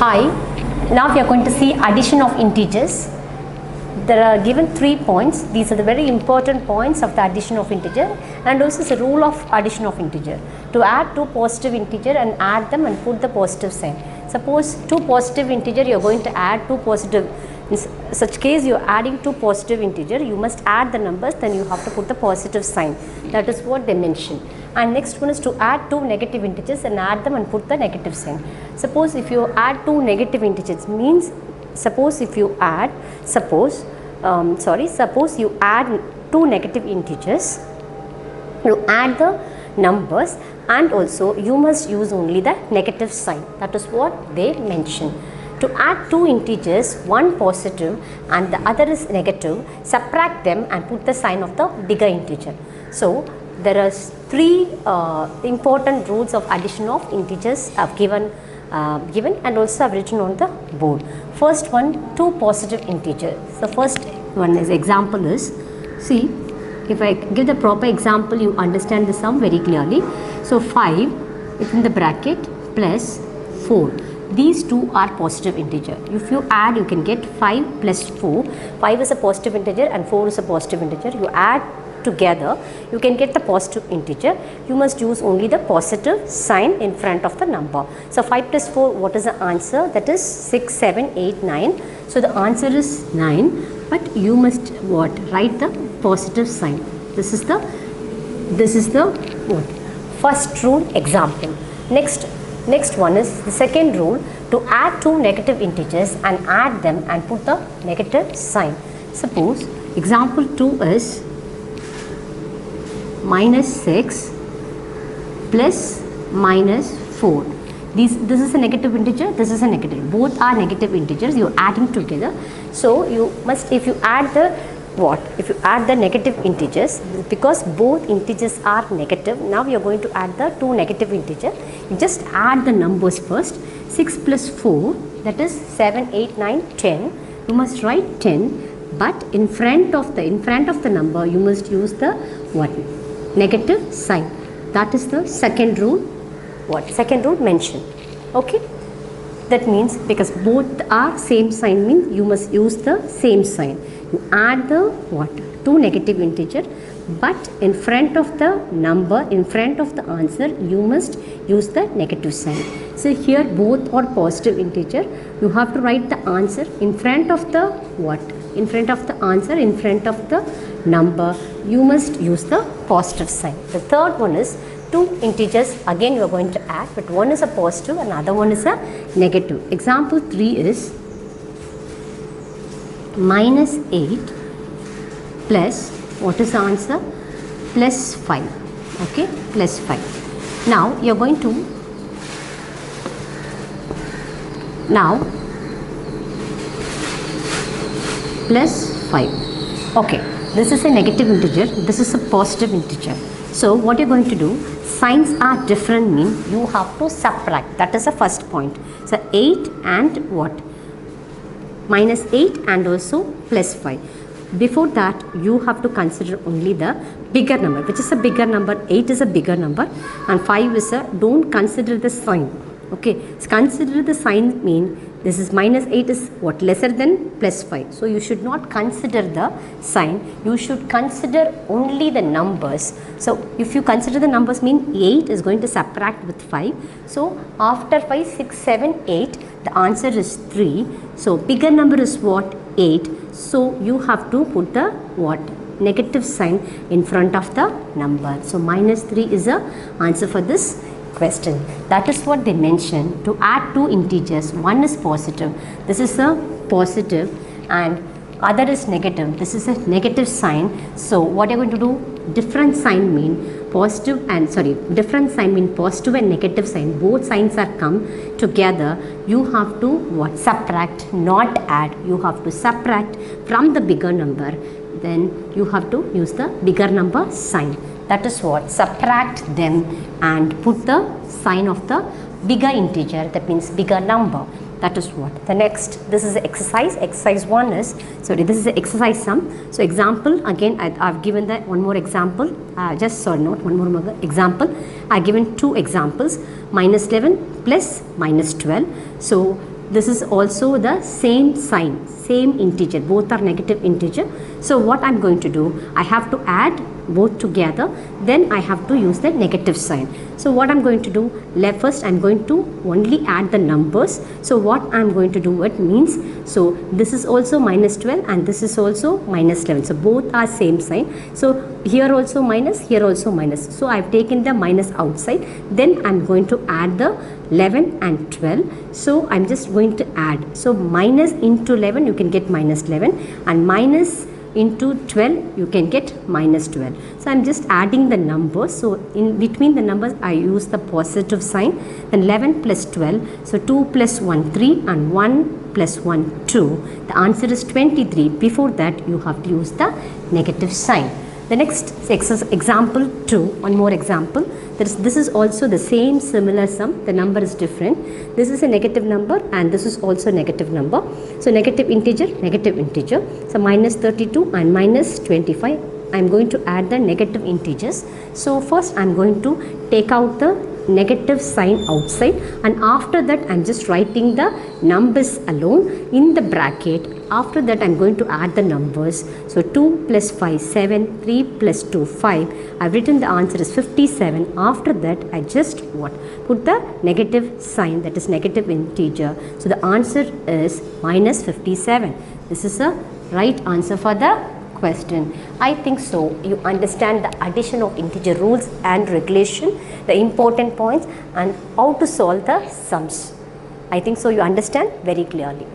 Hi, now we are going to see addition of integers. There are given 3 points. These are the very important points of the addition of integer, and also the rule of addition of integer. To add two positive integer and add them and put the positive sign. Suppose two positive integer, you are going to add two positive. In such case, you are adding two positive integer, you must add the numbers, then you have to put the positive sign. That is what they mention. And next one is to add two negative integers and add them and put the negative sign. Suppose if you add two negative integers, means suppose if you add, suppose you add two negative integers, you add the numbers, and also you must use only the negative sign. That is what they mention. To add two integers, one positive and the other is negative, subtract them and put the sign of the bigger integer. So there are three important rules of addition of integers I've given and also I've written on the board. First one, two positive integers. The first one is example is, see, if I give the proper example, you understand the sum very clearly. So 5 within the bracket plus 4. These two are positive integer. If you add, you can get 5 plus 4. 5 is a positive integer and 4 is a positive integer. You add together, you can get the positive integer. You must use only the positive sign in front of the number. So 5 plus 4, what is the answer? That is 6, 7, 8, 9. So the answer is 9, but you must what? Write the positive sign. This is the what? First rule example. Next one is the second rule, to add two negative integers and add them and put the negative sign. Suppose example 2 is minus 6 plus minus 4. This is a negative integer, this is a negative. Both are negative integers, you are adding together. So you must, if you add the what? If you add the negative integers, because both integers are negative, now you are going to add the two negative integers. You just add the numbers first. 6 plus 4, that is 7, 8, 9, 10. You must write 10, but in front of the number you must use the what? Negative sign. That is the second rule. What? Second rule mentioned. Okay. That means because both are same sign, means you must use the same sign. You add the what? Two negative integer, but in front of the number, in front of the answer, you must use the negative sign. So here both are positive integer. You have to write the answer in front of the what? In front of the answer, in front of the number, you must use the positive sign. The third one is two integers, again you are going to add, but one is a positive and other one is a negative. Example 3 is minus 8 plus, what is the answer? Plus 5. Okay, plus 5. Now you are going to, plus 5. Okay, this is a negative integer, this is a positive integer. So what you are going to do, signs are different, mean you have to subtract. That is the first point. So 8 and what? Minus 8 and also plus 5. Before that, you have to consider only the bigger number. Which is a bigger number? 8 is a bigger number and 5 is a, don't consider the sign. Okay, so consider the sign, mean this is minus 8 is what? Lesser than plus 5. So you should not consider the sign. You should consider only the numbers. So if you consider the numbers, mean 8 is going to subtract with 5. So after 5, 6, 7, 8, the answer is 3. So bigger number is what? 8. So you have to put the what? Negative sign in front of the number. So minus 3 is the answer for this question. That is what they mention. To add two integers, one is positive, this is a positive, and other is negative, this is a negative sign. So what you are going to do? Different sign mean positive and different sign mean positive and negative sign. Both signs are come together. You have to what? Subtract, not add. You have to subtract from the bigger number. Then you have to use the bigger number sign. That is what? Subtract them and put the sign of the bigger integer, that means bigger number. That is what? The next, this is exercise. Exercise 1 is, this is the exercise sum. So example, again I've given that one more example, example. I've given two examples, minus 11 plus minus 12. So this is also the same sign, same integer, both are negative integer. So what I'm going to do, I have to add both together, then I have to use the negative sign. So what I'm going to do, first I'm going to only add the numbers. So what I'm going to do, it means, so this is also minus 12 and this is also minus 11. So both are same sign. So here also minus, here also minus. So I've taken the minus outside. Then I'm going to add the 11 and 12. So I'm just going to add. So minus into 11, you can get minus 11, and minus into 12 you can get minus 12. So I'm just adding the numbers. So in between the numbers I use the positive sign. Then 11 plus 12, so 2 plus 1 3 and 1 plus 1 2. The answer is 23. Before that you have to use the negative sign. The next example 2, one more example. This is also the same similar sum. The number is different. This is a negative number and this is also a negative number. So negative integer, negative integer. So minus 32 and minus 25. I am going to add the negative integers. So first I am going to take out the negative sign outside, and after that I am just writing the numbers alone in the bracket. After that I am going to add the numbers. So 2 plus 5 7, 3 plus 2 5. I have written the answer is 57. After that I just put the negative sign, that is negative integer. So the answer is minus 57. This is a right answer for the question. I think so you understand the addition of integer rules and regulation, the important points, and how to solve the sums. I think so you understand very clearly.